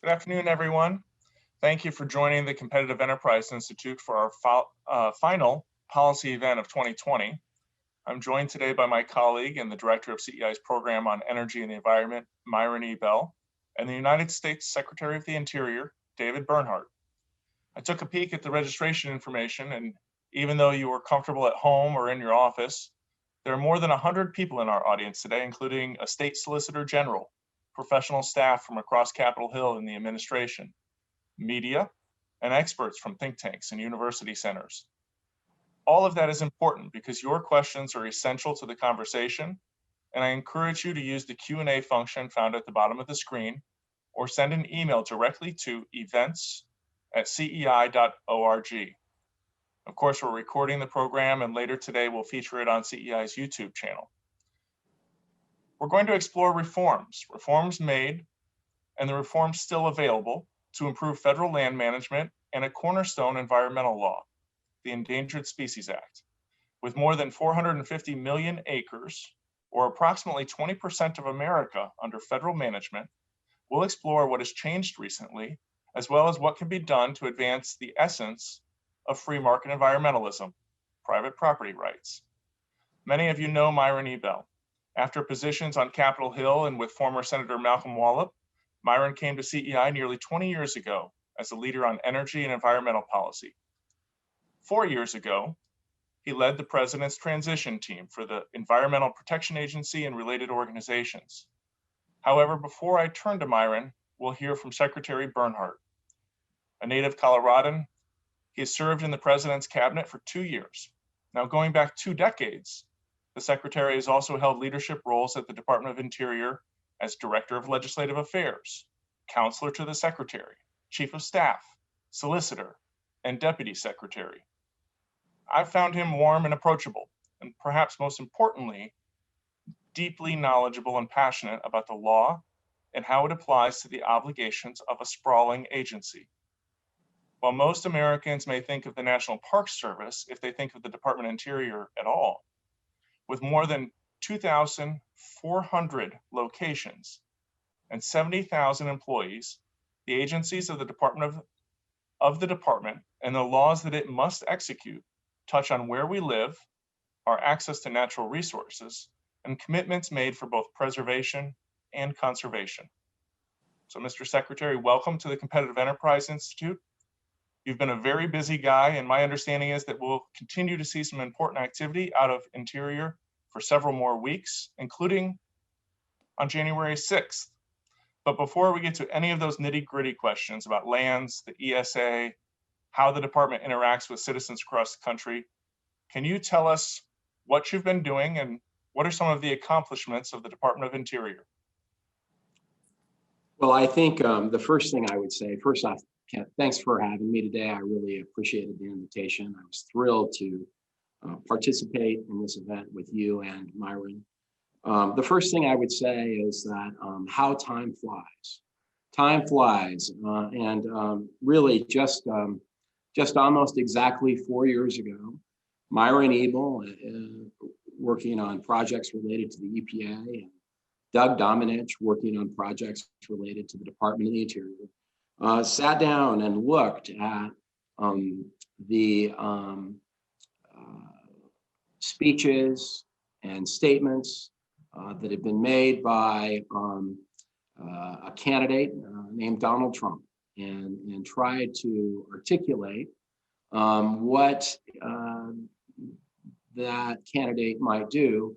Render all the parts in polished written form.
Good afternoon, everyone. Thank you for joining the Competitive Enterprise Institute for our final policy event of 2020. I'm joined today by my colleague and the director of CEI's program on energy and the environment, Myron Ebell, and the United States Secretary of the Interior, David Bernhardt. I took a peek at the registration information, and even though you were comfortable at home or in your office, there are more than 100 people in our audience today, including a state solicitor general, professional staff from across Capitol Hill in the administration, media, and experts from think tanks and university centers. All of that is important because your questions are essential to the conversation, and I encourage you to use the Q&A function found at the bottom of the screen or send an email directly to events@cei.org. Of course, we're recording the program, and later today we'll feature it on CEI's YouTube channel. We're going to explore reforms made and the reforms still available to improve federal land management and a cornerstone environmental law, the Endangered Species Act. With more than 450 million acres, or approximately 20% of America under federal management, we'll explore what has changed recently, as well as what can be done to advance the essence of free market environmentalism, private property rights. Many of you know Myron Ebell. After positions on Capitol Hill and with former Senator Malcolm Wallop, Myron came to CEI nearly 20 years ago as a leader on energy and environmental policy. 4 years ago, he led the president's transition team for the Environmental Protection Agency and related organizations. However, before I turn to Myron, we'll hear from Secretary Bernhardt. A native Coloradan, he has served in the president's cabinet for 2 years. Now, going back 2 decades, the secretary has also held leadership roles at the Department of Interior as Director of Legislative Affairs, Counselor to the Secretary, Chief of Staff, Solicitor, and Deputy Secretary. I've found him warm and approachable, and perhaps most importantly, deeply knowledgeable and passionate about the law and how it applies to the obligations of a sprawling agency. While most Americans may think of the National Park Service if they think of the Department of Interior at all, with more than 2,400 locations and 70,000 employees, the agencies of the department and the laws that it must execute touch on where we live, our access to natural resources, and commitments made for both preservation and conservation. So, Mr. Secretary, welcome to the Competitive Enterprise Institute. You've been a very busy guy, and my understanding is that we'll continue to see some important activity out of Interior for several more weeks, including on January 6th. But before we get to any of those nitty-gritty questions about lands, the ESA, how the department interacts with citizens across the country, can you tell us what you've been doing and what are some of the accomplishments of the Department of Interior? Well, I think the first thing I would say, first off, Kent, thanks for having me today. I really appreciated the invitation. I was thrilled to participate in this event with you and Myron. The first thing I would say is that how time flies. Time flies, and really just almost exactly 4 years ago, Myron Ebell, working on projects related to the EPA, and Doug Dominich, working on projects related to the Department of the Interior, sat down and looked at the speeches and statements that had been made by a candidate named Donald Trump, and tried to articulate what that candidate might do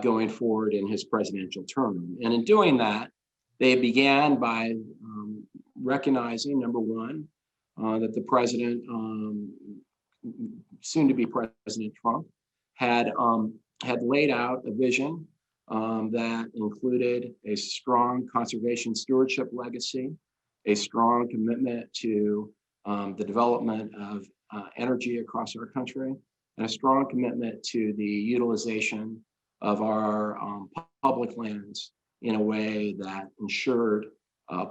going forward in his presidential term. And in doing that, they began by recognizing, number one, that the president, soon to be President Trump, had laid out a vision that included a strong conservation stewardship legacy, a strong commitment to the development of energy across our country, and a strong commitment to the utilization of our public lands in a way that ensured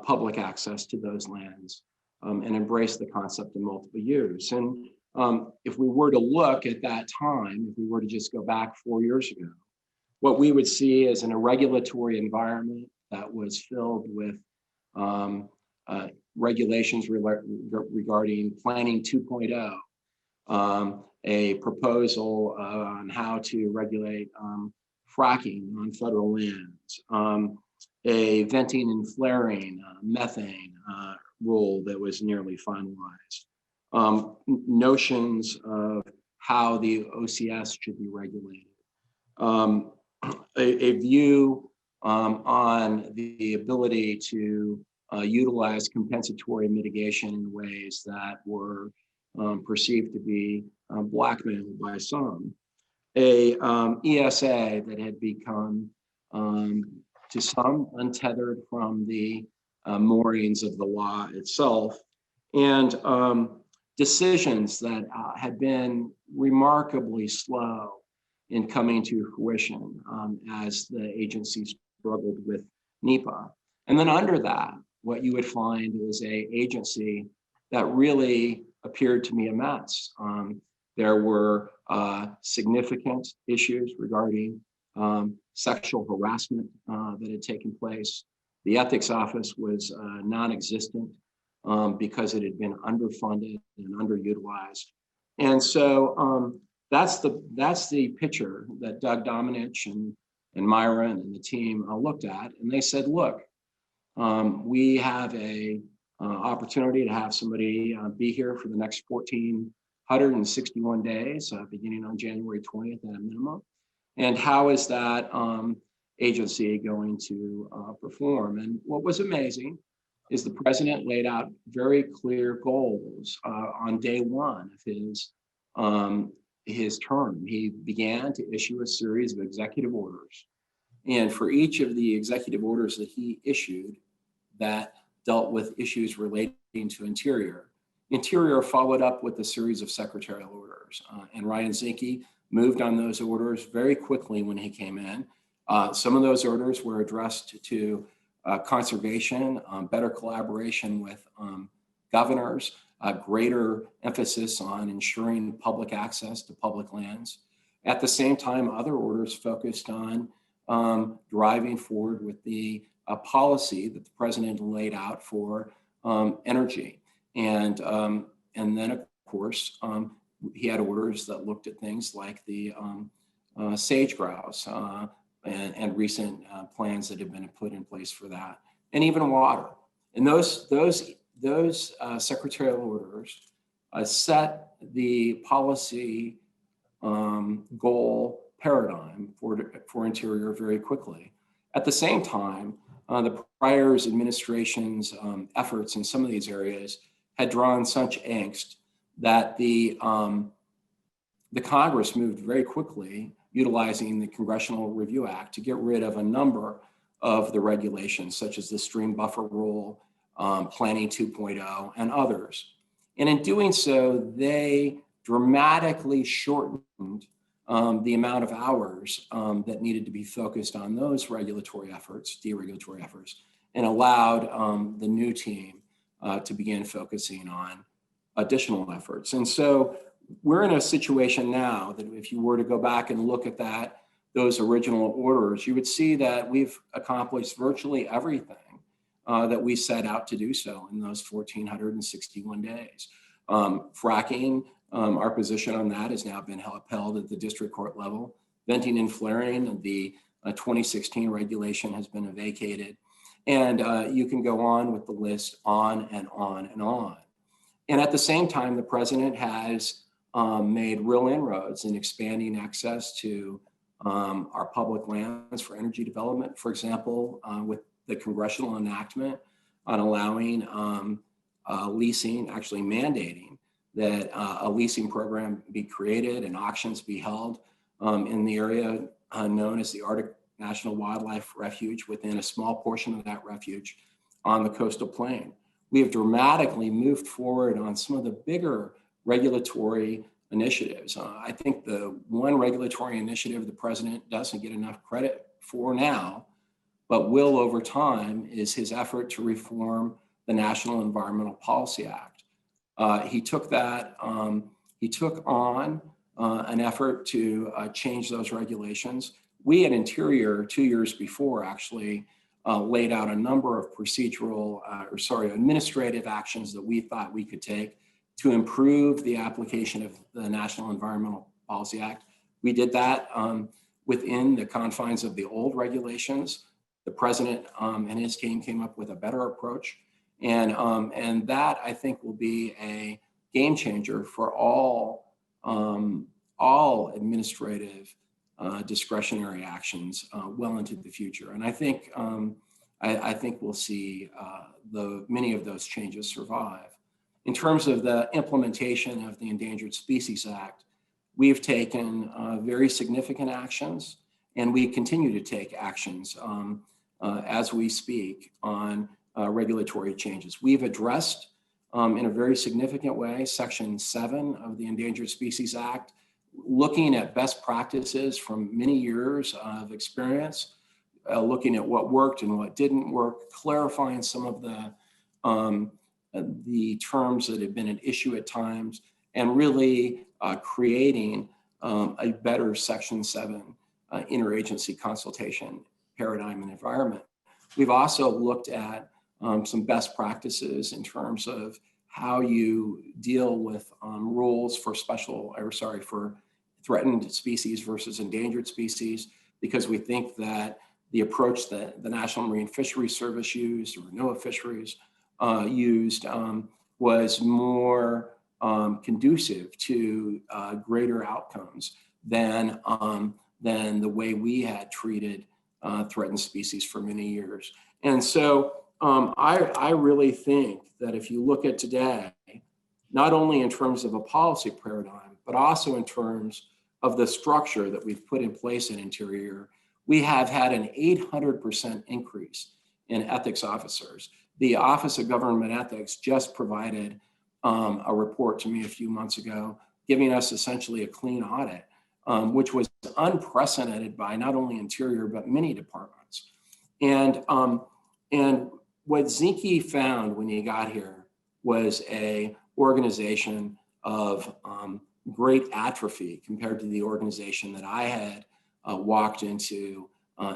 public access to those lands and embraced the concept of multiple use. And if we were to look at that time, if we were to just go back 4 years ago, what we would see is in a regulatory environment that was filled with regulations regarding Planning 2.0, a proposal on how to regulate fracking on federal lands, a venting and flaring methane rule that was nearly finalized, notions of how the OCS should be regulated, a view on the ability to utilize compensatory mitigation in ways that were perceived to be blackmailed by some, a ESA that had become to some untethered from the moorings of the law itself, and decisions that had been remarkably slow in coming to fruition as the agency struggled with NEPA. And then under that, what you would find is an agency that really appeared to me a mess. There were significant issues regarding sexual harassment that had taken place. The ethics office was non-existent because it had been underfunded and underutilized. And so that's the picture that Doug Dominich and Myron and the team looked at, and they said, look, we have a opportunity to have somebody be here for the next 1,461 days, beginning on January 20th at a minimum. And how is that agency going to perform? And what was amazing is the president laid out very clear goals on day one of his term. He began to issue a series of executive orders. And for each of the executive orders that he issued that dealt with issues relating to Interior followed up with a series of secretarial orders. And Ryan Zinke moved on those orders very quickly when he came in. Some of those orders were addressed to conservation, better collaboration with governors, greater emphasis on ensuring public access to public lands. At the same time, other orders focused on driving forward with the policy that the president laid out for energy. And then, of course, he had orders that looked at things like the sage grouse and recent plans that have been put in place for that, and even water. And those secretarial orders set the policy goal paradigm for Interior very quickly. At the same time, the prior administration's efforts in some of these areas had drawn such angst that the Congress moved very quickly, utilizing the Congressional Review Act, to get rid of a number of the regulations, such as the stream buffer rule, Planning 2.0, and others. And in doing so, they dramatically shortened the amount of hours that needed to be focused on those regulatory efforts, deregulatory efforts, and allowed the new team to begin focusing on additional efforts. And so we're in a situation now that if you were to go back and look at those original orders, you would see that we've accomplished virtually everything that we set out to do so in those 1,461 days. Fracking, our position on that has now been upheld at the district court level. Venting and flaring, the 2016 regulation has been vacated. And you can go on with the list on and on and on. And at the same time, the president has made real inroads in expanding access to our public lands for energy development. For example, with the congressional enactment on allowing leasing, actually mandating that a leasing program be created and auctions be held in the area known as the Arctic National Wildlife Refuge, within a small portion of that refuge on the coastal plain. We have dramatically moved forward on some of the bigger regulatory initiatives. I think the one regulatory initiative the president doesn't get enough credit for now, but will over time, is his effort to reform the National Environmental Policy Act. He took on an effort to change those regulations. We at Interior, 2 years before, actually laid out a number of administrative actions that we thought we could take to improve the application of the National Environmental Policy Act. We did that within the confines of the old regulations. The president and his team came up with a better approach. And that, I think, will be a game changer for all administrative discretionary actions well into the future. And I think we'll see many of those changes survive. In terms of the implementation of the Endangered Species Act, we've taken very significant actions, and we continue to take actions as we speak on regulatory changes. We've addressed in a very significant way Section 7 of the Endangered Species Act, looking at best practices from many years of experience, looking at what worked and what didn't work, clarifying some of the terms that have been an issue at times, and really creating a better Section 7 interagency consultation paradigm and environment. We've also looked at some best practices in terms of how you deal with rules for for threatened species versus endangered species, because we think that the approach that the National Marine Fisheries Service used, or NOAA Fisheries used, was more conducive to greater outcomes than the way we had treated threatened species for many years. And so I really think that if you look at today, not only in terms of a policy paradigm, but also in terms of the structure that we've put in place in Interior, we have had an 800% increase in ethics officers. The Office of Government Ethics just provided a report to me a few months ago, giving us essentially a clean audit, which was unprecedented by not only Interior, but many departments. And what Zinke found when he got here was an organization of great atrophy compared to the organization that I had walked into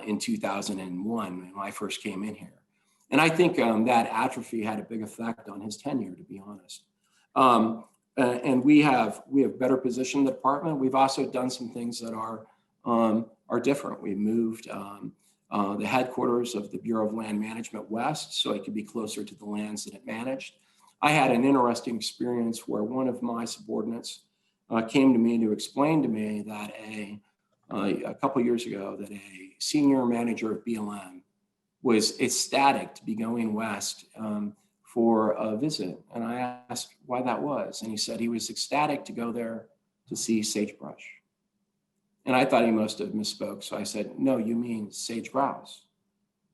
in 2001 when I first came in here. And I think that atrophy had a big effect on his tenure, to be honest. And we have better positioned the department. We've also done some things that are different. We moved the headquarters of the Bureau of Land Management west, so it could be closer to the lands that it managed. I had an interesting experience where one of my subordinates came to me to explain to me that a couple of years ago that a senior manager of BLM was ecstatic to be going west for a visit. And I asked why that was. And he said he was ecstatic to go there to see sagebrush. And I thought he must have misspoke. So I said, no, you mean sage grouse.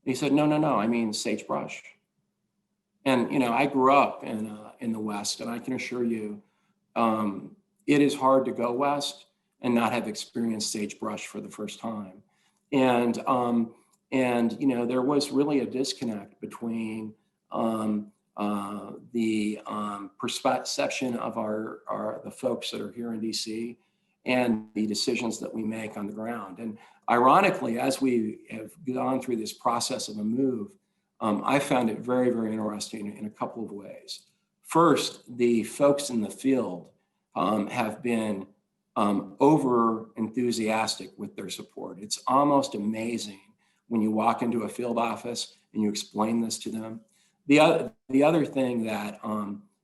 And he said, no, I mean sagebrush. And I grew up in the West, and I can assure you, it is hard to go west and not have experienced sagebrush for the first time. And there was really a disconnect between the perception of the folks that are here in DC and the decisions that we make on the ground. And ironically, as we have gone through this process of a move, I found it very, very interesting in a couple of ways. First, the folks in the field have been over enthusiastic with their support. It's almost amazing when you walk into a field office and you explain this to them. The other thing that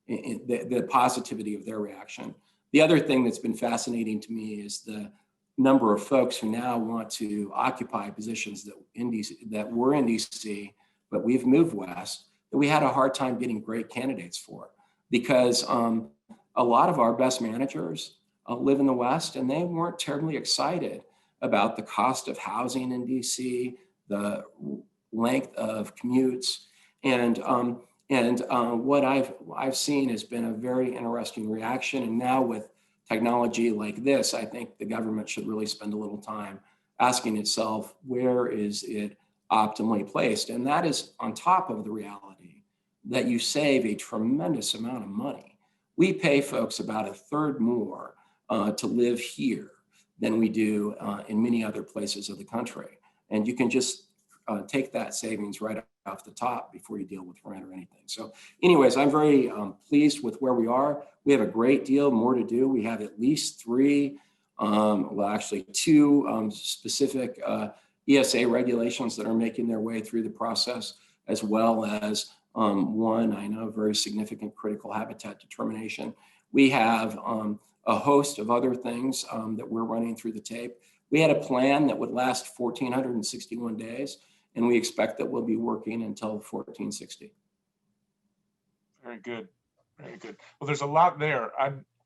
the positivity of their reaction. The other thing that's been fascinating to me is the number of folks who now want to occupy positions that were in DC, but we've moved west, that we had a hard time getting great candidates for, because a lot of our best managers live in the West, and they weren't terribly excited about the cost of housing in DC, the length of commutes, and what I've seen has been a very interesting reaction. And now with technology like this, I think the government should really spend a little time asking itself, where is it optimally placed? And that is on top of the reality that you save a tremendous amount of money. We pay folks about a third more to live here than we do in many other places of the country. And you can just take that savings right off the top before you deal with rent or anything. So anyways, I'm very pleased with where we are. We have a great deal more to do. We have at least three, well, actually two specific ESA regulations that are making their way through the process, as well as one, I know, very significant critical habitat determination. We have a host of other things that we're running through the tape. We had a plan that would last 1,461 days, and we expect that we'll be working until 1460. Very good, very good. Well, there's a lot there.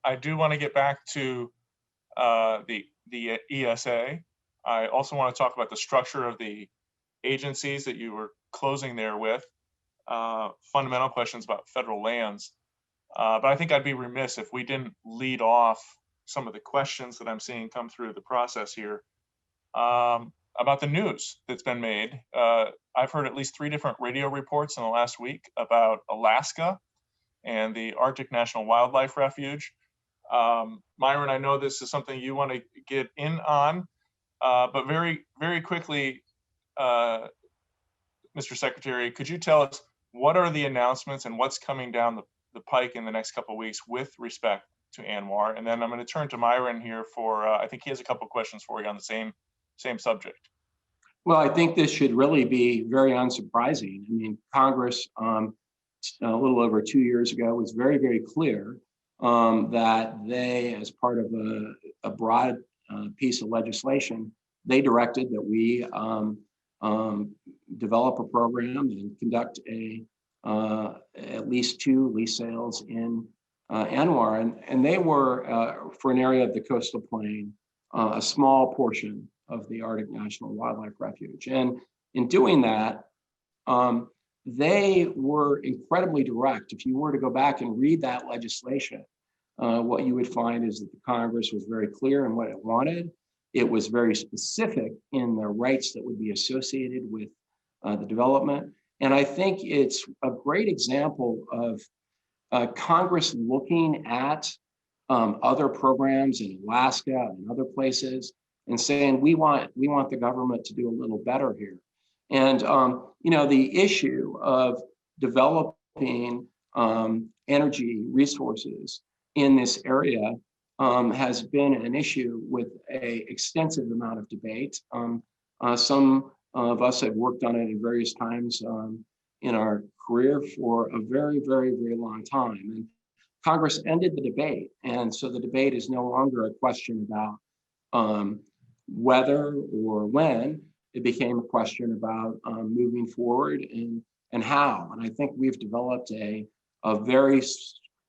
I do want to get back to the ESA. I also want to talk about the structure of the agencies that you were closing there with, fundamental questions about federal lands. But I think I'd be remiss if we didn't lead off some of the questions that I'm seeing come through the process here about the news that's been made. I've heard at least 3 different radio reports in the last week about Alaska and the Arctic National Wildlife Refuge. Myron, I know this is something you want to get in on, but very, very quickly, Mr. Secretary, could you tell us what are the announcements and what's coming down the pike in the next couple of weeks with respect to ANWR? And then I'm going to turn to Myron here for, I think he has a couple of questions for you on the same subject. Well, I think this should really be very unsurprising. I mean, Congress, a little over 2 years ago, was very, very clear that they, as part of a broad piece of legislation, they directed that we develop a program and conduct at least 2 lease sales in ANWR, and they were for an area of the coastal plain, a small portion of the Arctic National Wildlife Refuge. And in doing that, they were incredibly direct. If you were to go back and read that legislation, what you would find is that the Congress was very clear in what it wanted. It was very specific in the rights that would be associated with the development. And I think it's a great example of Congress looking at other programs in Alaska and other places and saying, we want the government to do a little better here. And you know, the issue of developing energy resources in this area has been an issue with an extensive amount of debate. Some of us have worked on it at various times in our career for a very, very, very long time. And Congress ended the debate. And so the debate is no longer a question about whether or when. It became a question about moving forward and how. And I think we've developed a very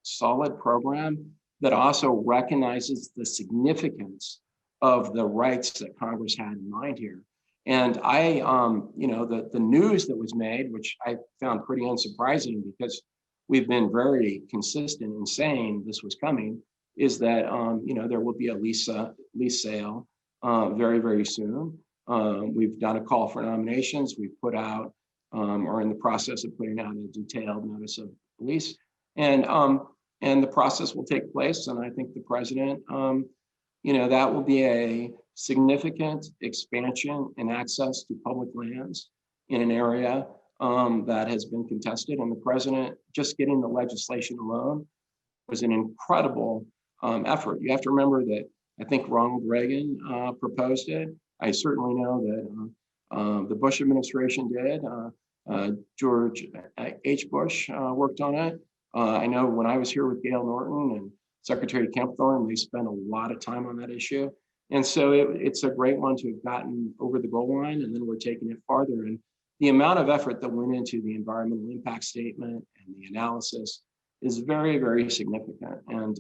solid program that also recognizes the significance of the rights that Congress had in mind here. And I, you know, the news that was made, which I found pretty unsurprising because we've been very consistent in saying this was coming, is that, you know, there will be a lease sale very, very soon. We've done a call for nominations. We've put out, or in the process of putting out a detailed notice of lease. And the process will take place. And I think the president, you know, that will be a significant expansion in access to public lands in an area that has been contested. And the president, just getting the legislation alone was an incredible effort. You have to remember that I think Ronald Reagan proposed it. I certainly know that the Bush administration did. George H. Bush worked on it. I know when I was here with Gail Norton and Secretary Kempthorne, they spent a lot of time on that issue. And so it's a great one to have gotten over the goal line, and then we're taking it farther. And the amount of effort that went into the environmental impact statement and the analysis is very, very significant. And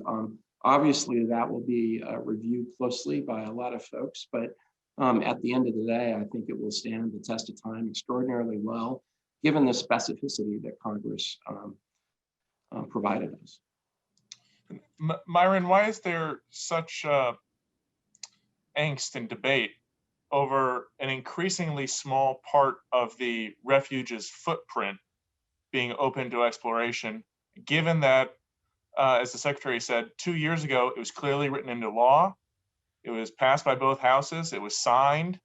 obviously that will be reviewed closely by a lot of folks, but at the end of the day, I think it will stand the test of time extraordinarily well, given the specificity that Congress provided us. Myron, why is there such angst and debate over an increasingly small part of the refuge's footprint being open to exploration, given that, as the Secretary said, 2 years ago, it was clearly written into law, it was passed by both houses, it was signed,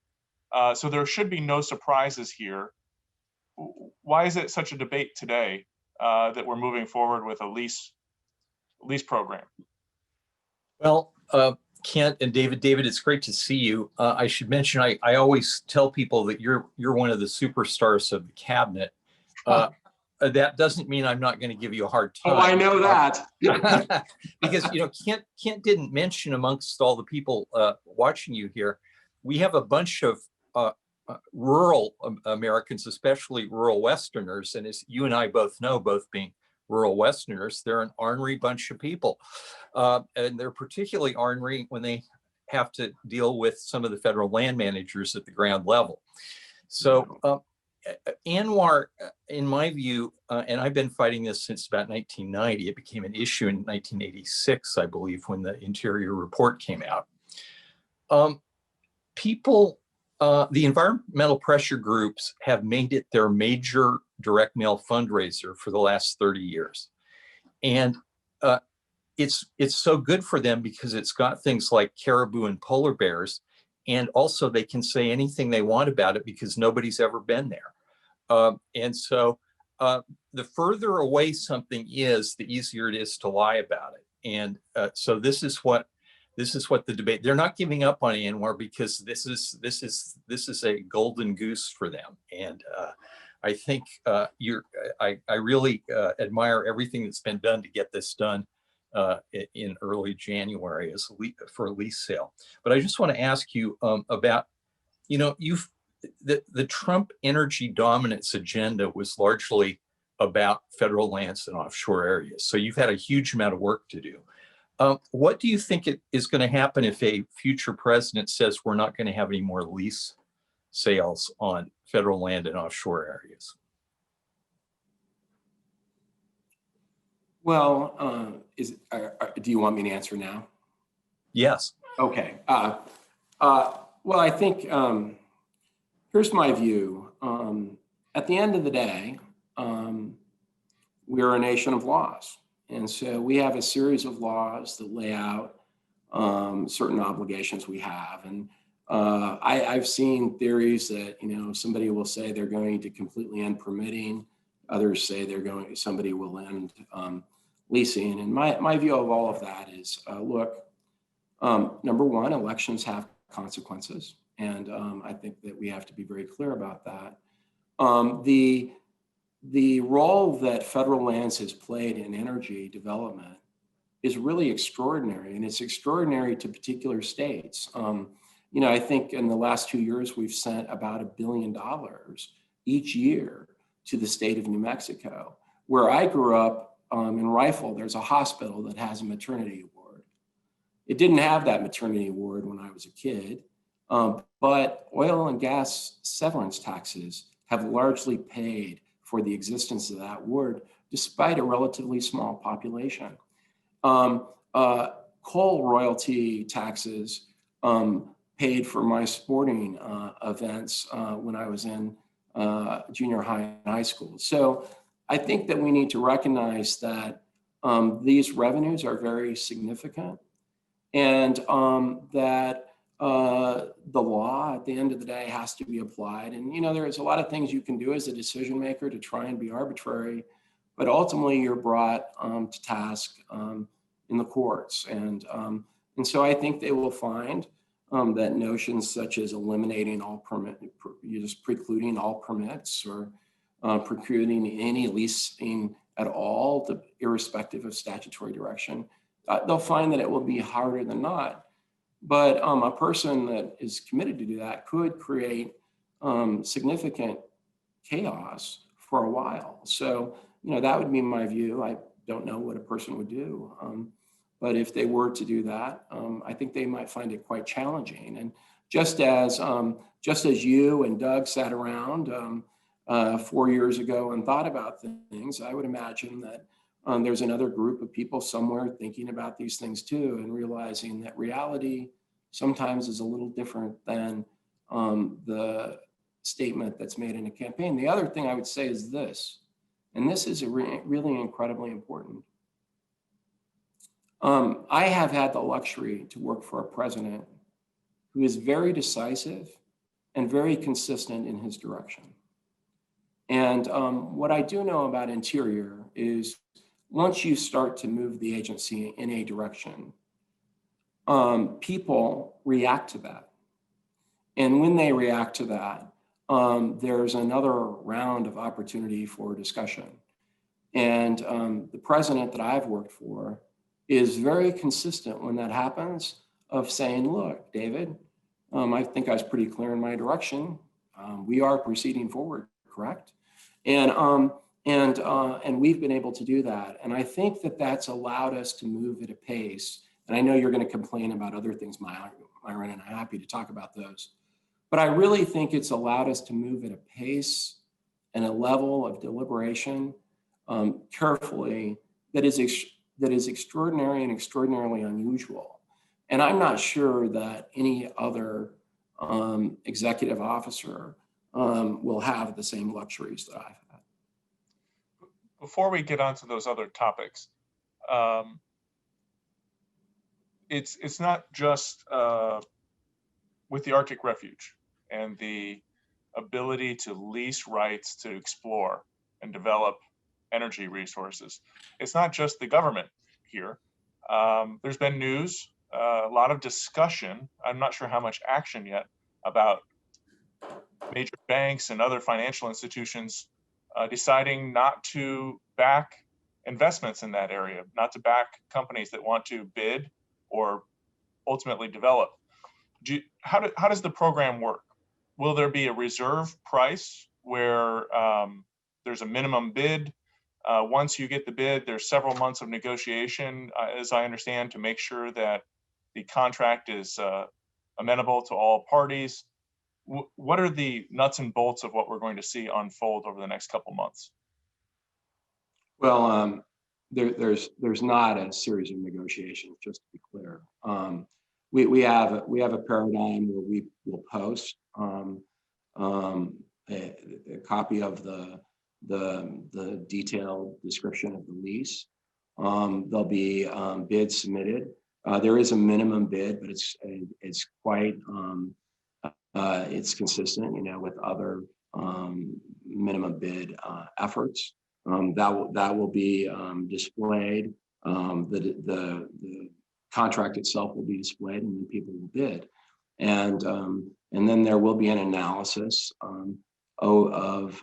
So there should be no surprises here. Why is it such a debate today that we're moving forward with a lease program? Well, Kent and David, it's great to see you. I should mention, I always tell people that you're one of the superstars of the cabinet. That doesn't mean I'm not going to give you a hard time. Oh, I know that. Because, Kent didn't mention, amongst all the people watching you here, we have a bunch of rural Americans, especially rural Westerners. And as you and I both know, both being rural Westerners, they're an ornery bunch of people. And they're particularly ornery when they have to deal with some of the federal land managers at the ground level. So ANWR, in my view, and I've been fighting this since about 1990, it became an issue in 1986, I believe, when the Interior report came out. The environmental pressure groups have made it their major direct mail fundraiser for the last 30 years. And it's so good for them because it's got things like caribou and polar bears. And also they can say anything they want about it because nobody's ever been there. And so the further away something is, the easier it is to lie about it. And so this is what the debate. They're not giving up on ANWR because this is a golden goose for them. And I think I really admire everything that's been done to get this done in early January for a lease sale. But I just want to ask you about, the Trump energy dominance agenda was largely about federal lands and offshore areas. So you've had a huge amount of work to do. What do you think is going to happen if a future president says we're not going to have any more lease sales on federal land and offshore areas? Well, do you want me to answer now? Yes. Okay. Well, I think here's my view. At the end of the day, we're a nation of laws. And so we have a series of laws that lay out certain obligations we have. And I've seen theories that, somebody will say they're going to completely end permitting. Others say somebody will end leasing. And my view of all of that is, look, number one, elections have consequences. And I think that we have to be very clear about that. The role that federal lands has played in energy development is really extraordinary, and it's extraordinary to particular states. I think in the last 2 years, we've sent about $1 billion each year to the state of New Mexico. Where I grew up in Rifle, there's a hospital that has a maternity ward. It didn't have that maternity ward when I was a kid, but oil and gas severance taxes have largely paid for the existence of that ward, despite a relatively small population. Coal royalty taxes paid for my sporting events when I was in junior high and high school. So I think that we need to recognize that these revenues are very significant, and that the law at the end of the day has to be applied. And, there's a lot of things you can do as a decision maker to try and be arbitrary, but ultimately you're brought to task in the courts. And so I think they will find that notions such as eliminating all precluding all permits, or precluding any leasing at all, irrespective of statutory direction, they'll find that it will be harder than not. But a person that is committed to do that could create significant chaos for a while. So, that would be my view. I don't know what a person would do. But if they were to do that, I think they might find it quite challenging. And just as you and Doug sat around 4 years ago and thought about things, I would imagine that there's another group of people somewhere thinking about these things too, and realizing that reality sometimes is a little different than the statement that's made in a campaign. The other thing I would say is this, and this is really incredibly important. I have had the luxury to work for a president who is very decisive and very consistent in his direction. And what I do know about Interior is once you start to move the agency in a direction, people react to that. And when they react to that, there's another round of opportunity for discussion. And the president that I've worked for is very consistent when that happens of saying, look, David, I think I was pretty clear in my direction. We are proceeding forward, correct? And we've been able to do that. And I think that that's allowed us to move at a pace. And I know you're going to complain about other things, Myron, and I'm happy to talk about those. But I really think it's allowed us to move at a pace and a level of deliberation carefully that is extraordinary and extraordinarily unusual. And I'm not sure that any other executive officer will have the same luxuries that I've had. Before we get onto those other topics, it's not just with the Arctic Refuge and the ability to lease rights to explore and develop energy resources. It's not just the government here. There's been news, a lot of discussion, I'm not sure how much action yet, about major banks and other financial institutions deciding not to back investments in that area, not to back companies that want to bid or ultimately develop. How does the program work? Will there be a reserve price where there's a minimum bid? Once you get the bid, there's several months of negotiation, as I understand, to make sure that the contract is amenable to all parties. What are the nuts and bolts of what we're going to see unfold over the next couple months? Well, there's not a series of negotiations, just to be clear. We have a paradigm where we will post a copy of the detailed description of the lease. There'll be bids submitted. There is a minimum bid, but it's quite it's consistent, with other minimum bid efforts. That will be displayed. The contract itself will be displayed, and then people will bid, and then there will be an analysis of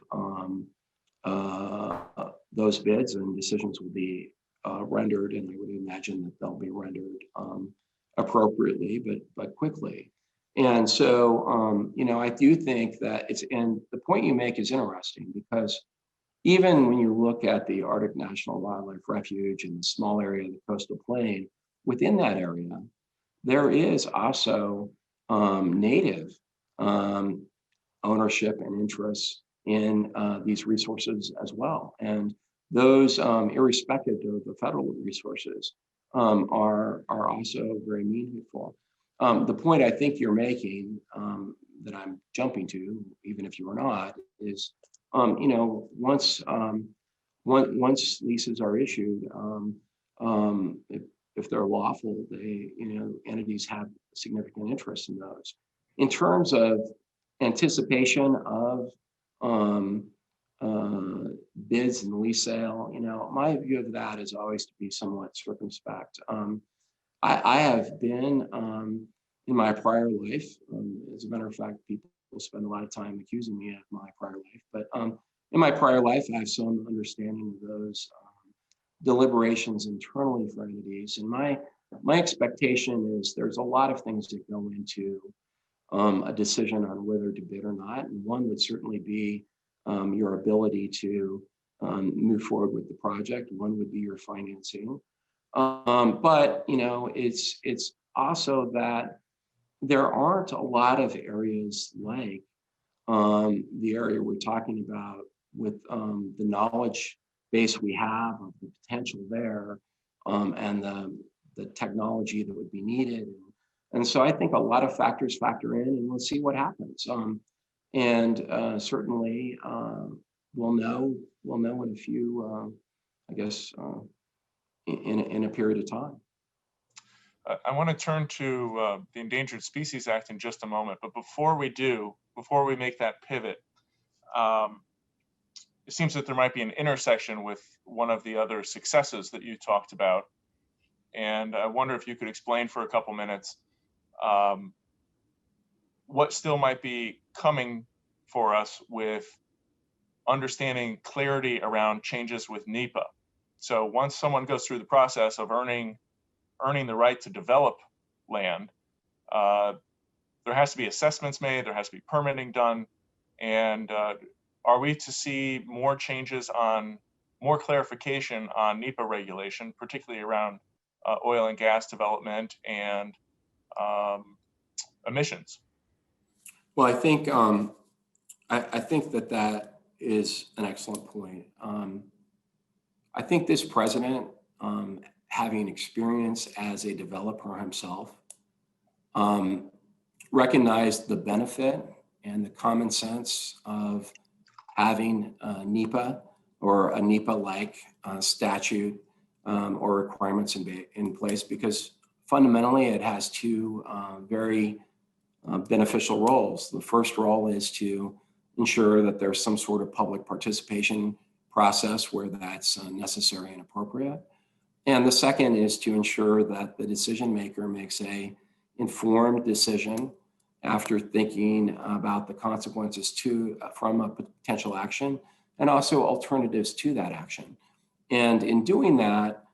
those bids, and decisions will be rendered, and I would imagine that they'll be rendered appropriately, but quickly. And so, I do think that and the point you make is interesting, because even when you look at the Arctic National Wildlife Refuge and the small area of the coastal plain, within that area, there is also native ownership and interest in these resources as well. And those, irrespective of the federal resources, are also very meaningful. The point I think you're making, that I'm jumping to, even if you are not, is, once leases are issued, if they're lawful, entities have significant interest in those. In terms of anticipation of bids and lease sale, my view of that is always to be somewhat circumspect. I have been in my prior life, as a matter of fact, people spend a lot of time accusing me of my prior life, but in my prior life, I have some understanding of those deliberations internally for entities. And my expectation is there's a lot of things that go into a decision on whether to bid or not. And one would certainly be your ability to move forward with the project. One would be your financing. But it's also that there aren't a lot of areas like the area we're talking about, with the knowledge base we have of the potential there, and the technology that would be needed. And so I think a lot of factors factor in, and we'll see what happens. Certainly we'll know in a few, I guess, in a period of time. I want to turn to the Endangered Species Act in just a moment, but before we do, before we make that pivot, it seems that there might be an intersection with one of the other successes that you talked about. And I wonder if you could explain for a couple minutes what still might be coming for us with understanding clarity around changes with NEPA. So once someone goes through the process of earning the right to develop land, there has to be assessments made, there has to be permitting done, and are we to see more changes on, more clarification on NEPA regulation, particularly around oil and gas development and emissions? Well, I think I think that is an excellent point. I think this president, having experience as a developer himself, recognized the benefit and the common sense of having NEPA or a NEPA-like statute or requirements in place, because fundamentally it has two very beneficial roles. The first role is to ensure that there's some sort of public participation process where that's necessary and appropriate. And the second is to ensure that the decision maker makes a informed decision after thinking about the consequences from a potential action and also alternatives to that action. And in doing that,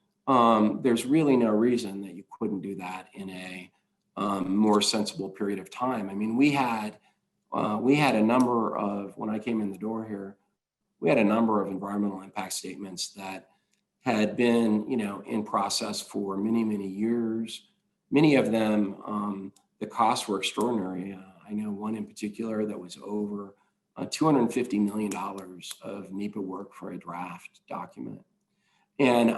there's really no reason that you couldn't do that in a more sensible period of time. I mean, we had a number of, when I came in the door here, we had a number of environmental impact statements that had been, in process for many, many years. Many of them, the costs were extraordinary. I know one in particular that was over $250 million of NEPA work for a draft document. And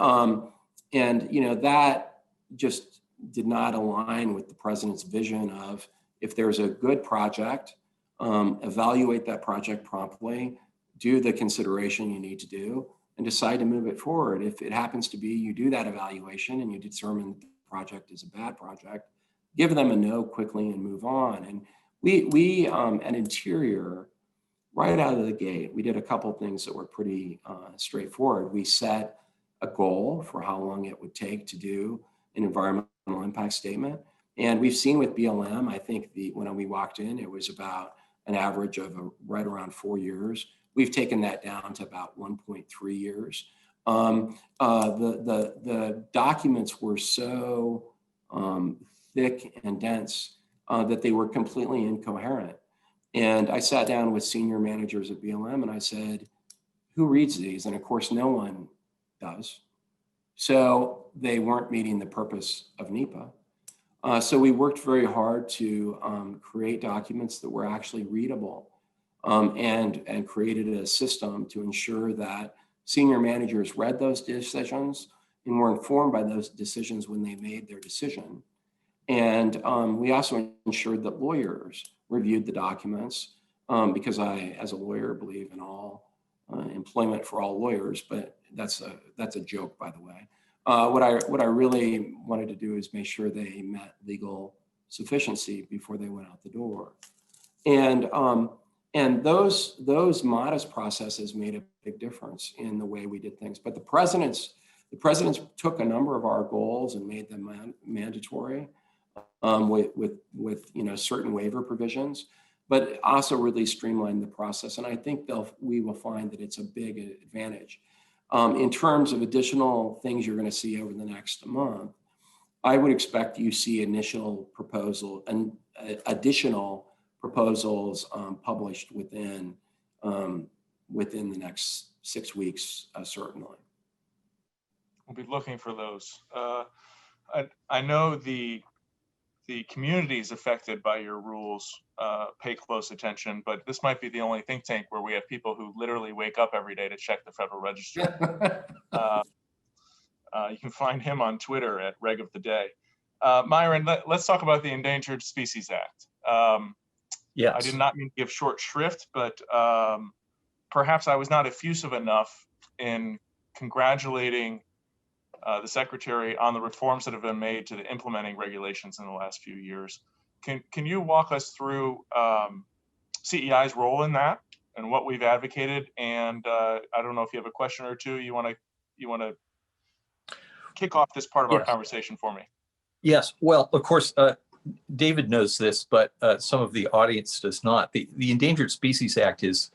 that just did not align with the president's vision of, if there's a good project, evaluate that project promptly, do the consideration you need to do, and decide to move it forward. If it happens to be you do that evaluation and you determine the project is a bad project, give them a no quickly and move on. And we at Interior, right out of the gate, we did a couple things that were pretty straightforward. We set a goal for how long it would take to do an environmental impact statement. And we've seen with BLM, I think when we walked in, it was about an average of right around 4 years. We've taken that down to about 1.3 years. The documents were so thick and dense that they were completely incoherent. And I sat down with senior managers at BLM and I said, who reads these? And of course, no one does. So they weren't meeting the purpose of NEPA. So we worked very hard to create documents that were actually readable and created a system to ensure that senior managers read those decisions and were informed by those decisions when they made their decision. And we also ensured that lawyers reviewed the documents because I, as a lawyer, believe in all employment for all lawyers, but that's a joke, by the way. What I really wanted to do is make sure they met legal sufficiency before they went out the door. And those modest processes made a big difference in the way we did things. But the presidents took a number of our goals and made them mandatory with certain waiver provisions, but also really streamlined the process. And I think we will find that it's a big advantage. In terms of additional things you're going to see over the next month, I would expect you see additional proposals published within the next 6 weeks, certainly. We'll be looking for those. I know the communities affected by your rules pay close attention, but this might be the only think tank where we have people who literally wake up every day to check the Federal Register. You can find him on Twitter at Reg of the Day. Myron, let's talk about the Endangered Species Act. Yes. I did not mean to give short shrift, but perhaps I was not effusive enough in congratulating the Secretary on the reforms that have been made to the implementing regulations in the last few years. Can you walk us through CEI's role in that and what we've advocated. And I don't know if you have a question or two you want to kick off this part of our conversation for me. Yes. Well, of course, David knows this, but some of the audience does not. The Endangered Species Act is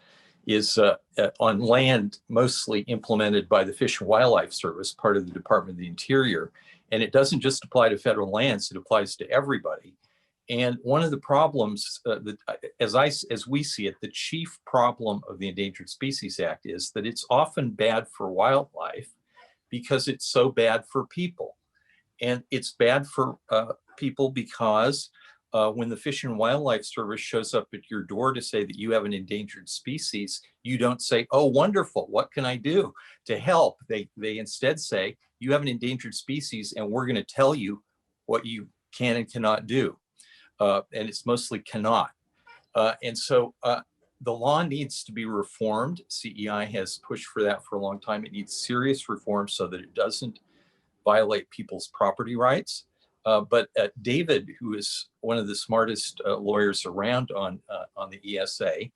on land mostly implemented by the Fish and Wildlife Service, part of the Department of the Interior. And it doesn't just apply to federal lands, it applies to everybody. And one of the problems, as we see it, the chief problem of the Endangered Species Act is that it's often bad for wildlife because it's so bad for people. And it's bad for people because when the Fish and Wildlife Service shows up at your door to say that you have an endangered species, you don't say, "Oh, wonderful, what can I do to help?" They instead say, "You have an endangered species and we're going to tell you what you can and cannot do." And it's mostly cannot. And so the law needs to be reformed. CEI has pushed for that for a long time. It needs serious reform so that it doesn't violate people's property rights. But David, who is one of the smartest lawyers around on the ESA,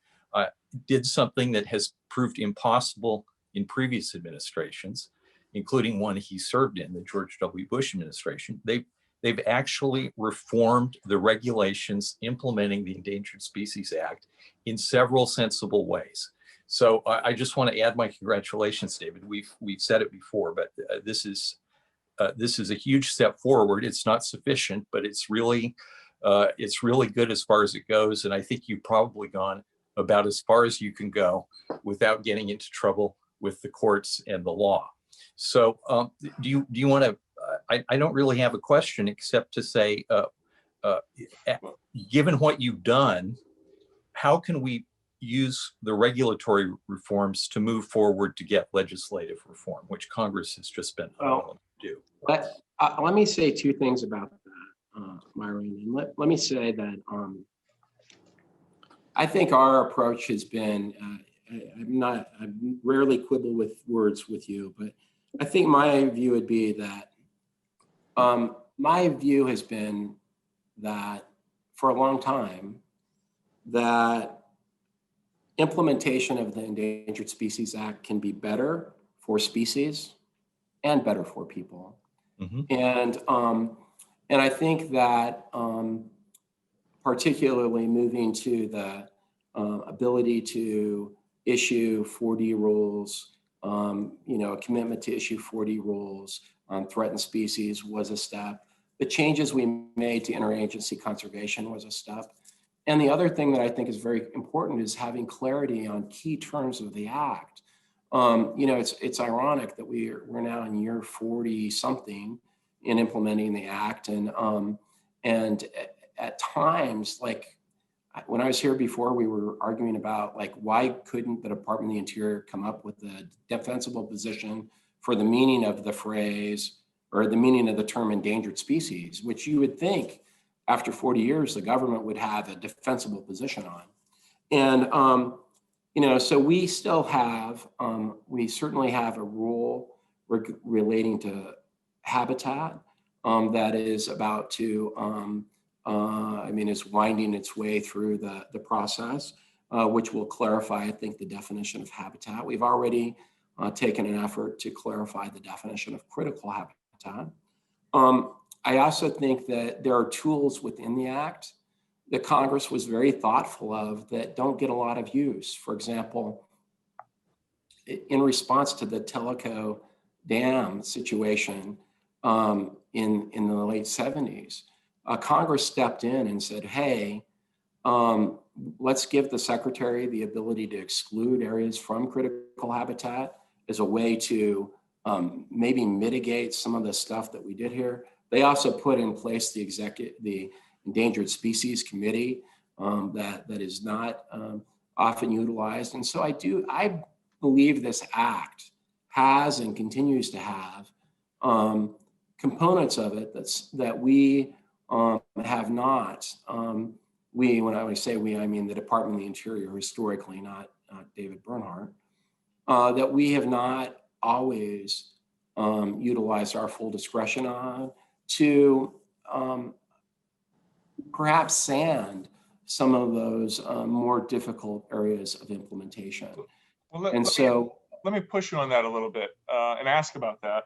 did something that has proved impossible in previous administrations, including one he served in, the George W. Bush administration. They've actually reformed the regulations implementing the Endangered Species Act in several sensible ways. So I just want to add my congratulations, David. We've said it before, but this is a huge step forward. It's not sufficient, but it's really good as far as it goes. And I think you've probably gone about as far as you can go without getting into trouble with the courts and the law. So do you want to? I don't really have a question except to say, given what you've done, how can we use the regulatory reforms to move forward to get legislative reform, which Congress has just been unwilling to do? Let me say two things about that, Myron. And let me say that I think our approach has been, I rarely quibble with words with you, but I think my view would be that my view has been that for a long time, that implementation of the Endangered Species Act can be better for species and better for people. Mm-hmm. And I think that particularly moving to the ability to issue 4D rules, a commitment to issue 4D rules on threatened species was a step. The changes we made to interagency conservation was a step. And the other thing that I think is very important is having clarity on key terms of the act. It's ironic that we're now in year 40 something in implementing the act, and at times, like when I was here before, we were arguing about why couldn't the Department of the Interior come up with a defensible position for the meaning of the phrase or the meaning of the term endangered species, which you would think after 40 years the government would have a defensible position on. And so we still have, we certainly have a rule relating to habitat that is about to, is winding its way through the process, which will clarify, I think, the definition of habitat. We've already taken an effort to clarify the definition of critical habitat. I also think that there are tools within the act that Congress was very thoughtful of that don't get a lot of use. For example, in response to the Tellico Dam situation in the late 70s, Congress stepped in and said, hey, let's give the secretary the ability to exclude areas from critical habitat as a way to maybe mitigate some of the stuff that we did here. They also put in place the Endangered Species Committee that is not often utilized. And so I believe this act has and continues to have components of it that we have not. When I say we, I mean the Department of the Interior historically, not David Bernhardt, that we have not always utilized our full discretion on to perhaps sand some of those more difficult areas of implementation. Well, let me push you on that a little bit and ask about that,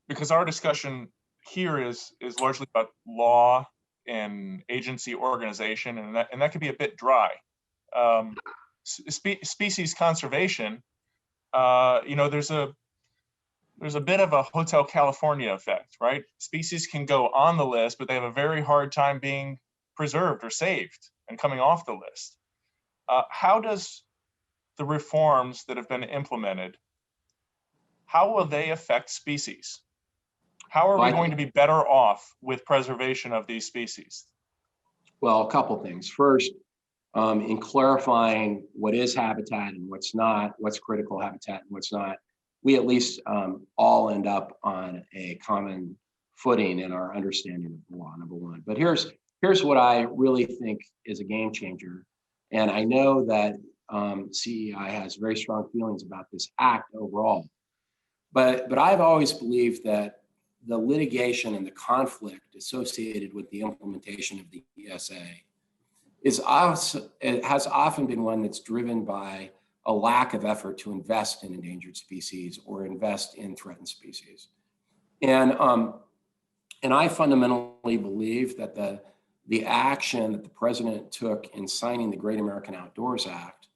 because our discussion here is largely about law and agency organization, and that can be a bit dry. Species conservation, there's a bit of a Hotel California effect, right? Species can go on the list, but they have a very hard time being preserved or saved and coming off the list. How does the reforms that have been implemented, how will they affect species? How are we going to be better off with preservation of these species? Well, a couple things. First, in clarifying what is habitat and what's not, what's critical habitat and what's not, we at least all end up on a common footing in our understanding of the law, number one. But here's what I really think is a game changer. And I know that CEI has very strong feelings about this act overall. But I've always believed that the litigation and the conflict associated with the implementation of the ESA has often been one that's driven by a lack of effort to invest in endangered species or invest in threatened species. And I fundamentally believe that the action that the president took in signing the Great American Outdoors Act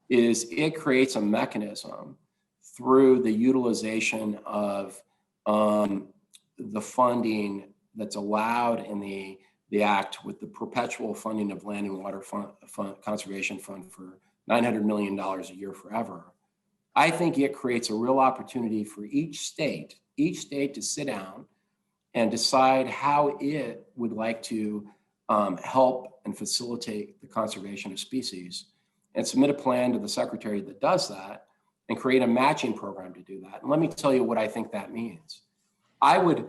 is it creates a mechanism through the utilization of the funding that's allowed in the act with the perpetual funding of Land and Water Conservation Fund for $900 million a year forever. I think it creates a real opportunity for each state to sit down and decide how it would like to help and facilitate the conservation of species, and submit a plan to the secretary that does that and create a matching program to do that. And let me tell you what I think that means. I would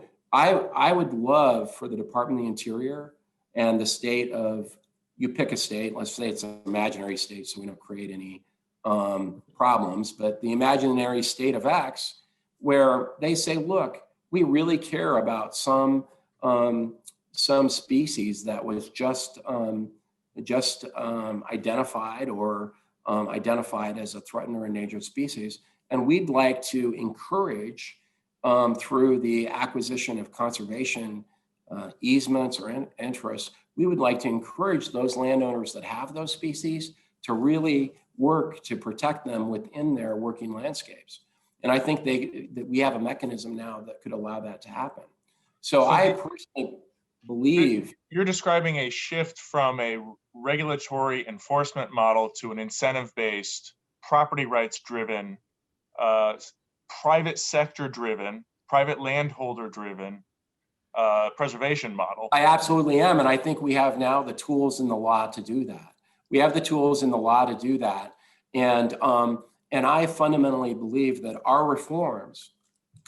love for the Department of the Interior and the state of, you pick a state, let's say it's an imaginary state so we don't create any problems, but the imaginary state of X, where they say, look, we really care about some species that was just identified or identified as a threatened or endangered species, and we'd like to encourage through the acquisition of conservation easements or interests, we would like to encourage those landowners that have those species to really work to protect them within their working landscapes. And I think that we have a mechanism now that could allow that to happen. So I personally believe— You're describing a shift from a regulatory enforcement model to an incentive-based, property rights-driven, private sector-driven, private landholder-driven preservation model. I absolutely am, and I think we have now the tools in the law to do that. We have the tools in the law to do that, and I fundamentally believe that our reforms,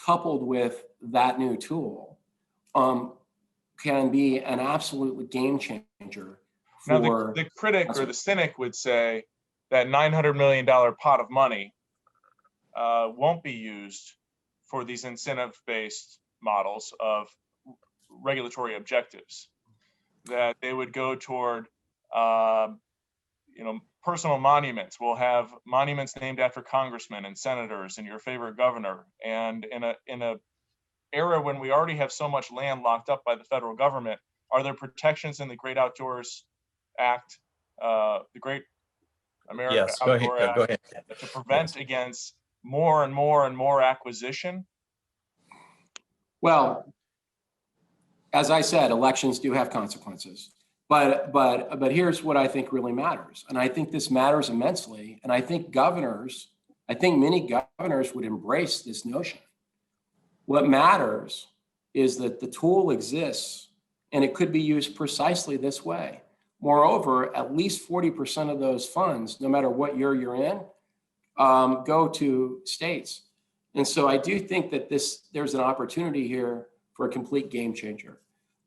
coupled with that new tool, can be an absolute game changer. Now, the critic or the cynic would say that $900 million pot of money won't be used for these incentive-based models of regulatory objectives, that they would go toward personal monuments. We'll have monuments named after congressmen and senators and your favorite governor. And in a era when we already have so much land locked up by the federal government, are there protections in the Great Outdoors Act, the Great American Outdoor Act, to prevent against more and more and more acquisition? Well, as I said, elections do have consequences, but here's what I think really matters, and I think this matters immensely, and I think many governors would embrace this notion. What matters is that the tool exists and it could be used precisely this way. Moreover, at least 40% of those funds, no matter what year you're in, go to states. And so I do think that there's an opportunity here for a complete game changer.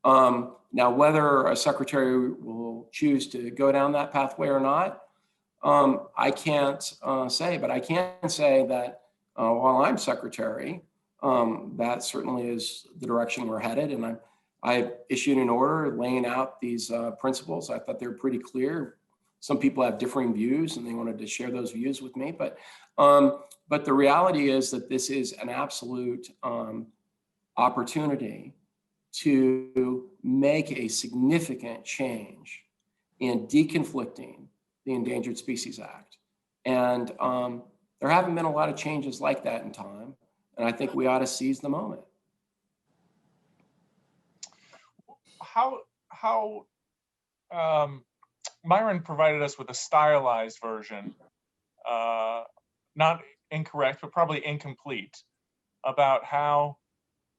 Now, whether a secretary will choose to go down that pathway or not, I can't say, but I can say that while I'm secretary, that certainly is the direction we're headed. I issued an order laying out these principles. I thought they were pretty clear. Some people have differing views and they wanted to share those views with me, but the reality is that this is an absolute opportunity to make a significant change in deconflicting the Endangered Species Act. And there haven't been a lot of changes like that in time. And I think we ought to seize the moment. How Myron provided us with a stylized version, not incorrect, but probably incomplete, about how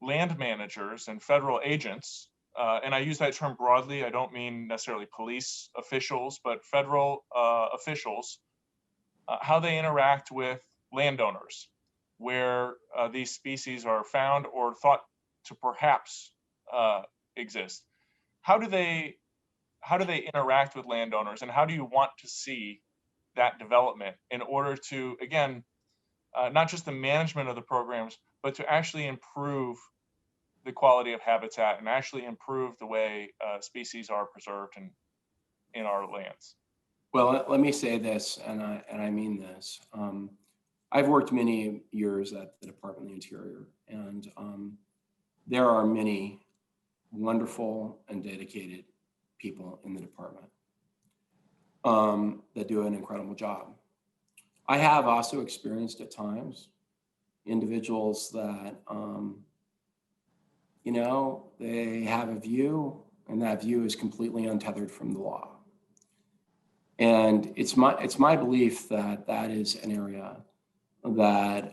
land managers and federal agents, and I use that term broadly, I don't mean necessarily police officials, but federal officials, how they interact with landowners where these species are found or thought to perhaps exist. How do they interact with landowners, and how do you want to see that development in order to, again, not just the management of the programs, but to actually improve the quality of habitat and actually improve the way species are preserved in our lands? Well, let me say this, and I mean this. I've worked many years at the Department of the Interior, and there are many wonderful and dedicated people in the department that do an incredible job. I have also experienced at times individuals that, you know, they have a view, and that view is completely untethered from the law. And it's my belief that that is an area that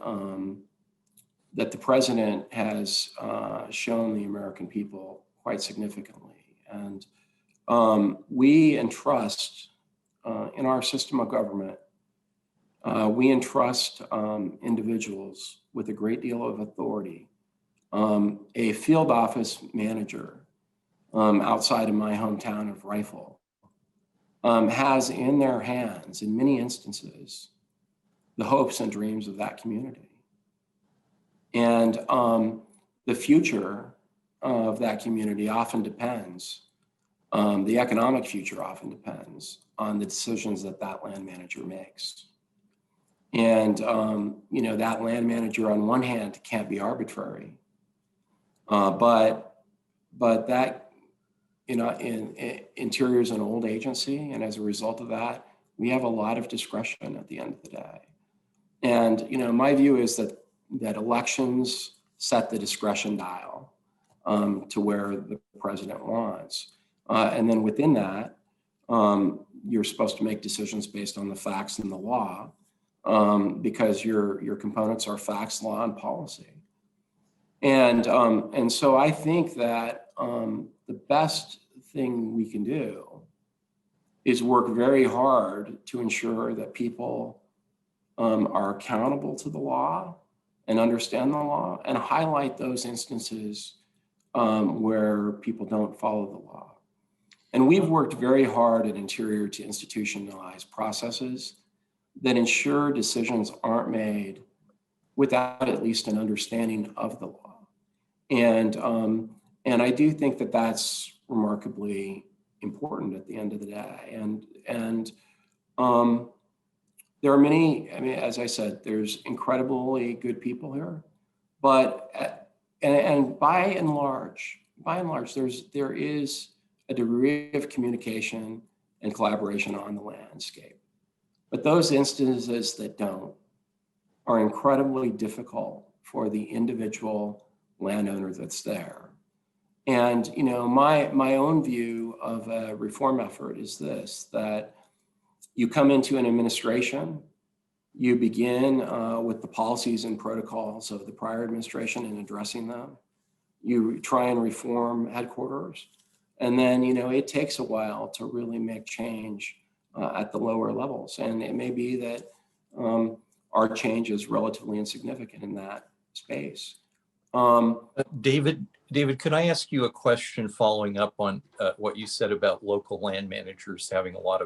that the president has shown the American people quite significantly. And we entrust in our system of government, we entrust individuals with a great deal of authority. A field office manager outside of my hometown of Rifle has in their hands, in many instances, the hopes and dreams of that community. And the future of that community often depends, the economic future often depends on the decisions that that land manager makes. And you know, that land manager on one hand can't be arbitrary, but that, you know, Interior is an old agency, and as a result of that, we have a lot of discretion at the end of the day. And you know, my view is that elections set the discretion dial to where the president wants, and then within that, you're supposed to make decisions based on the facts and the law, because your components are facts, law, and policy. And so I think that the best thing we can do is work very hard to ensure that people are accountable to the law and understand the law, and highlight those instances where people don't follow the law. And we've worked very hard at Interior to institutionalize processes that ensure decisions aren't made without at least an understanding of the law. And I do think that that's remarkably important at the end of the day. And there are many, I mean, as I said, there's incredibly good people here, but, and by and large, there is a degree of communication and collaboration on the landscape. But those instances that don't are incredibly difficult for the individual landowner that's there. And you know, my own view of a reform effort is this: that you come into an administration, you begin with the policies and protocols of the prior administration and addressing them. You try and reform headquarters, and then you know, it takes a while to really make change at the lower levels. And it may be that our change is relatively insignificant in that space. David, could I ask you a question following up on what you said about local land managers having a lot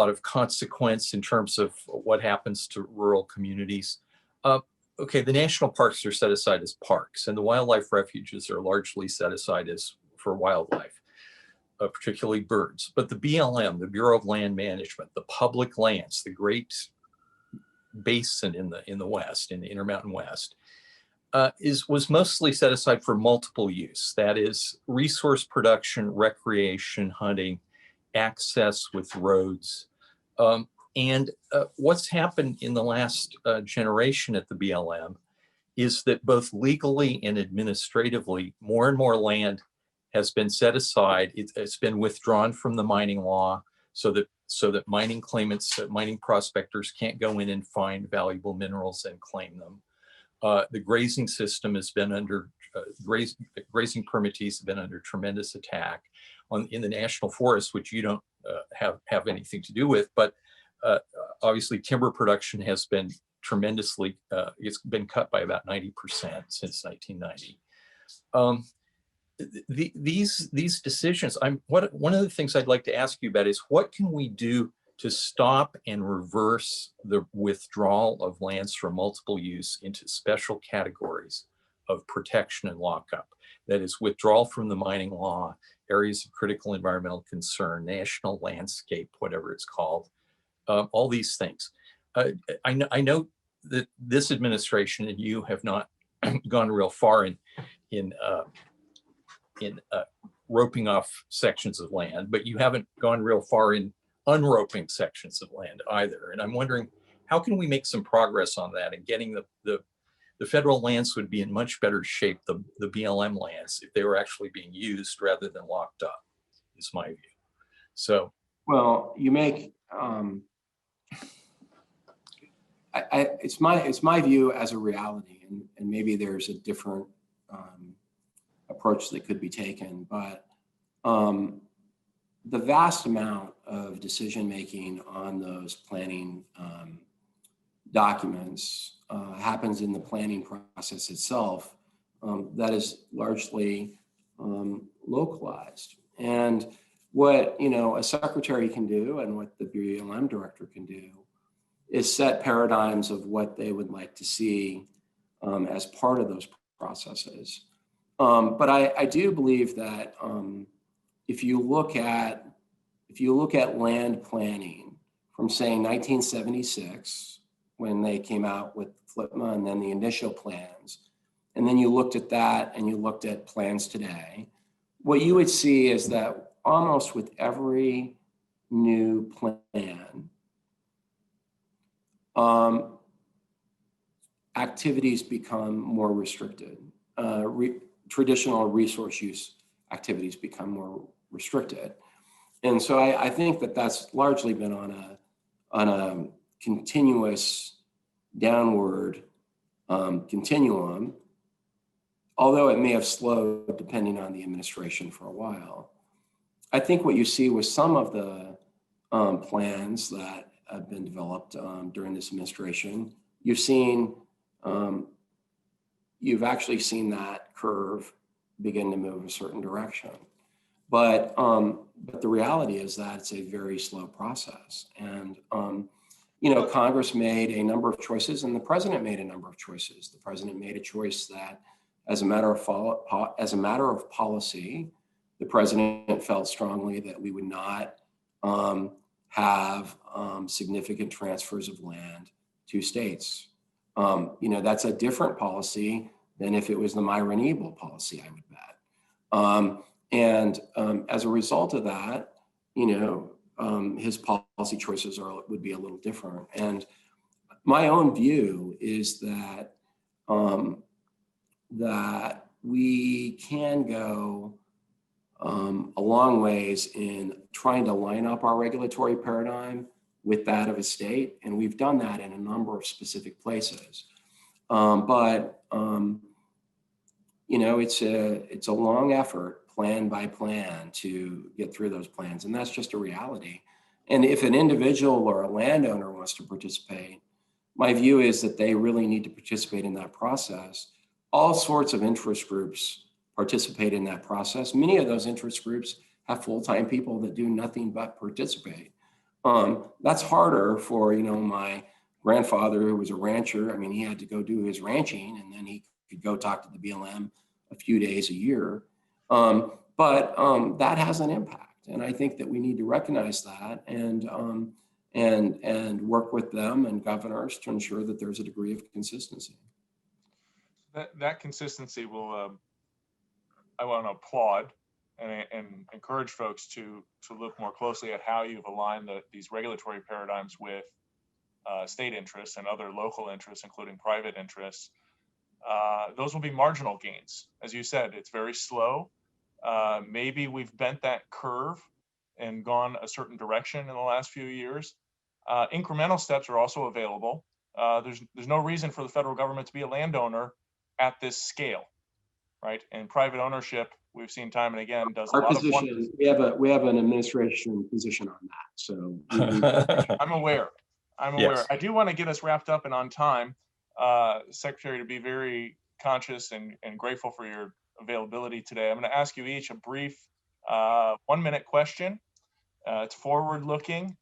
of consequence in terms of what happens to rural communities? okay, the national parks are set aside as parks, and the wildlife refuges are largely set aside as for wildlife, particularly birds. But the BLM, the Bureau of Land Management, the public lands, the Great Basin in the West, in the Intermountain West, was mostly set aside for multiple use. That is, resource production, recreation, hunting, access with roads. And what's happened in the last generation at the BLM is that both legally and administratively, more and more land has been set aside. It's been withdrawn from the mining law so that mining claimants, mining prospectors can't go in and find valuable minerals and claim them. The grazing system has been under, grazing permittees have been under tremendous attack in the national forest, which you don't have anything to do with, but obviously timber production has been tremendously, it's been cut by about 90% since 1990. These decisions, one of the things I'd like to ask you about is what can we do to stop and reverse the withdrawal of lands from multiple use into special categories of protection and lockup? That is, withdrawal from the mining law, areas of critical environmental concern, national landscape, whatever it's called, all these things. I know that this administration and you have not gone real far in roping off sections of land, but you haven't gone real far in unroping sections of land either. And I'm wondering, how can we make some progress on that and getting the federal lands would be in much better shape, the BLM lands, if they were actually being used rather than locked up, is my view. So. Well, you make, it's my view as a reality, and maybe there's a different approach that could be taken, but the vast amount of decision-making on those planning documents happens in the planning process itself that is largely localized. And what a secretary can do and what the BLM director can do is set paradigms of what they would like to see as part of those processes. But I do believe that if you look at land planning from, say, 1976, when they came out with FLTMA and then the initial plans, and then you looked at that and you looked at plans today, what you would see is that almost with every new plan, activities become more restricted. Traditional resource use activities become more restricted. And so I think that that's largely been on a continuous downward continuum, although it may have slowed depending on the administration for a while. I think what you see with some of the plans that have been developed during this administration, you've actually seen that curve begin to move a certain direction. But the reality is that it's a very slow process. And Congress made a number of choices, and the president made a number of choices. The president made a choice that, as a matter of policy, the president felt strongly that we would not have significant transfers of land to states. That's a different policy than if it was the Myron Ebell policy, I would bet. As a result of that, his policy choices would be a little different. And my own view is that that we can go a long ways in trying to line up our regulatory paradigm with that of a state, and we've done that in a number of specific places. It's a long effort, plan by plan, to get through those plans, and that's just a reality. And if an individual or a landowner wants to participate, my view is that they really need to participate in that process. All sorts of interest groups participate in that process. Many of those interest groups have full-time people that do nothing but participate. That's harder for my grandfather who was a rancher, I mean, he had to go do his ranching and then he could go talk to the BLM a few days a year. But that has an impact. And I think that we need to recognize that and work with them and governors to ensure that there's a degree of consistency. That consistency will, I want to applaud and encourage folks to look more closely at how you've aligned these regulatory paradigms with state interests and other local interests, including private interests. Those will be marginal gains. As you said, it's very slow. Maybe we've bent that curve and gone a certain direction in the last few years. Incremental steps are also available. There's no reason for the federal government to be a landowner at this scale, right? And private ownership, we've seen time and again, does a lot of wonders. We have an administration position on that. So I'm aware. Yes. I do want to get us wrapped up and on time, Secretary, to be very conscious and grateful for your availability today. I'm going to ask you each a brief 1-minute question. It's forward looking,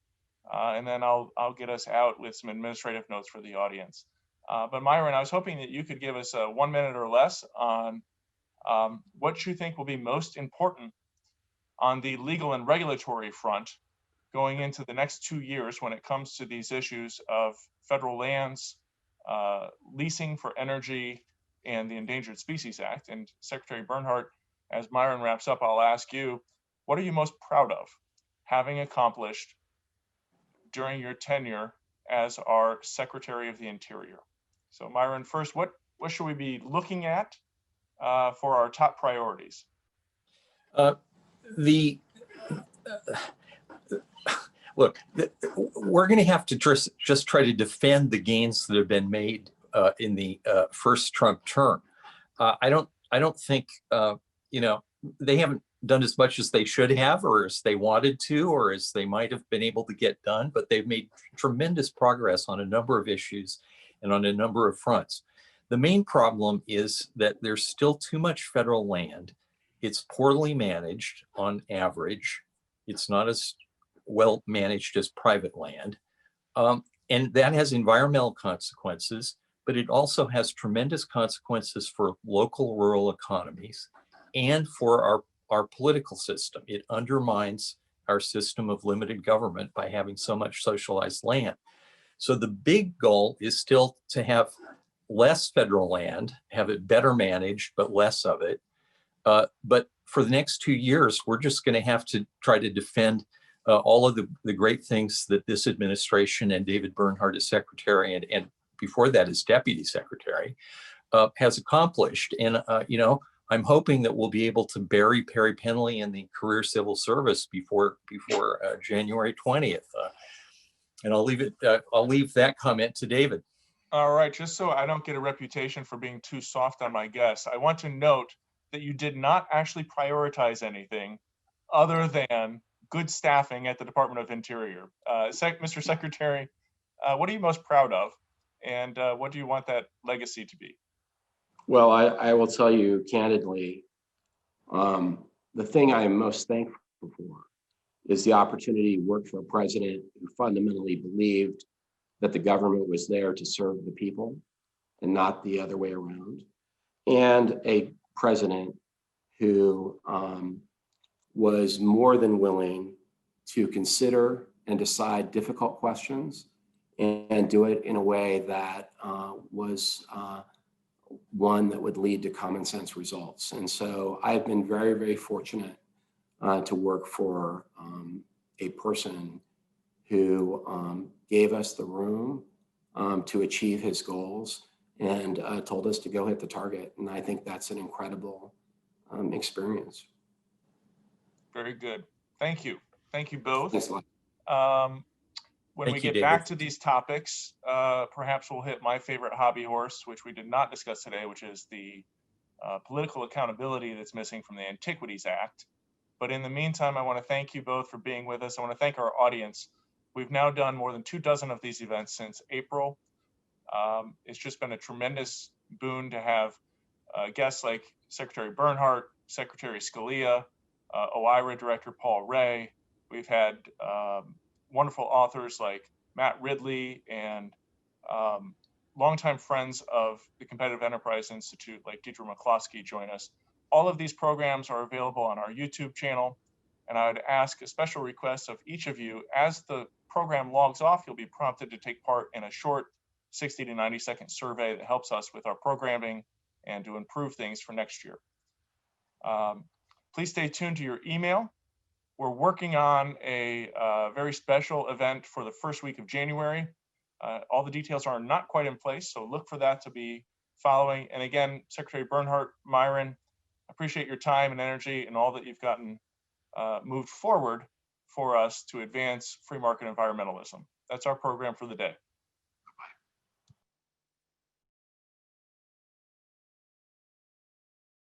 and then I'll get us out with some administrative notes for the audience. But Myron, I was hoping that you could give us 1 minute or less on what you think will be most important on the legal and regulatory front going into the next 2 years when it comes to these issues of federal lands, leasing for energy, and the Endangered Species Act. And Secretary Bernhardt, as Myron wraps up, I'll ask you, what are you most proud of having accomplished during your tenure as our Secretary of the Interior? So Myron, first, what should we be looking at for our top priorities? Look, we're going to have to just try to defend the gains that have been made in the first Trump term. I don't think they haven't done as much as they should have, or as they wanted to, or as they might have been able to get done. But they've made tremendous progress on a number of issues and on a number of fronts. The main problem is that there's still too much federal land. It's poorly managed on average. It's not as well managed as private land. And that has environmental consequences, but it also has tremendous consequences for local rural economies and for our political system. It undermines our system of limited government by having so much socialized land. So the big goal is still to have less federal land, have it better managed, but less of it. But for the next 2 years, we're just going to have to try to defend all of the great things that this administration and David Bernhardt as secretary and before that as deputy secretary has accomplished. And, I'm hoping that we'll be able to bury Perry Penley in the career civil service before January 20th. And I'll leave that comment to David. All right, just so I don't get a reputation for being too soft on my guests, I want to note that you did not actually prioritize anything other than good staffing at the Department of Interior. Mr. Secretary, what are you most proud of, and what do you want that legacy to be? Well, I will tell you candidly, the thing I am most thankful for is the opportunity to work for a president who fundamentally believed that the government was there to serve the people and not the other way around, and a president who was more than willing to consider and decide difficult questions and do it in a way that was one that would lead to common sense results. And so I've been very, very fortunate to work for a person who gave us the room to achieve his goals and told us to go hit the target. And I think that's an incredible experience. Very good. Thank you. Thank you both. Thanks a lot. When we get back to these topics, perhaps we'll hit my favorite hobby horse, which we did not discuss today, which is the political accountability that's missing from the Antiquities Act. But in the meantime, I want to thank you both for being with us. I want to thank our audience. We've now done more than 24 of these events since April. It's just been a tremendous boon to have guests like Secretary Bernhardt, Secretary Scalia, OIRA Director Paul Ray. We've had wonderful authors like Matt Ridley and longtime friends of the Competitive Enterprise Institute, like Deidre McCloskey, join us. All of these programs are available on our YouTube channel. And I would ask a special request of each of you, as the program logs off, you'll be prompted to take part in a short 60 to 90-second survey that helps us with our programming and to improve things for next year. Please stay tuned to your email. We're working on a very special event for the first week of January. All the details are not quite in place, so look for that to be following. And again, Secretary Bernhardt, Myron, appreciate your time and energy and all that you've gotten moved forward for us to advance free market environmentalism. That's our program for the day.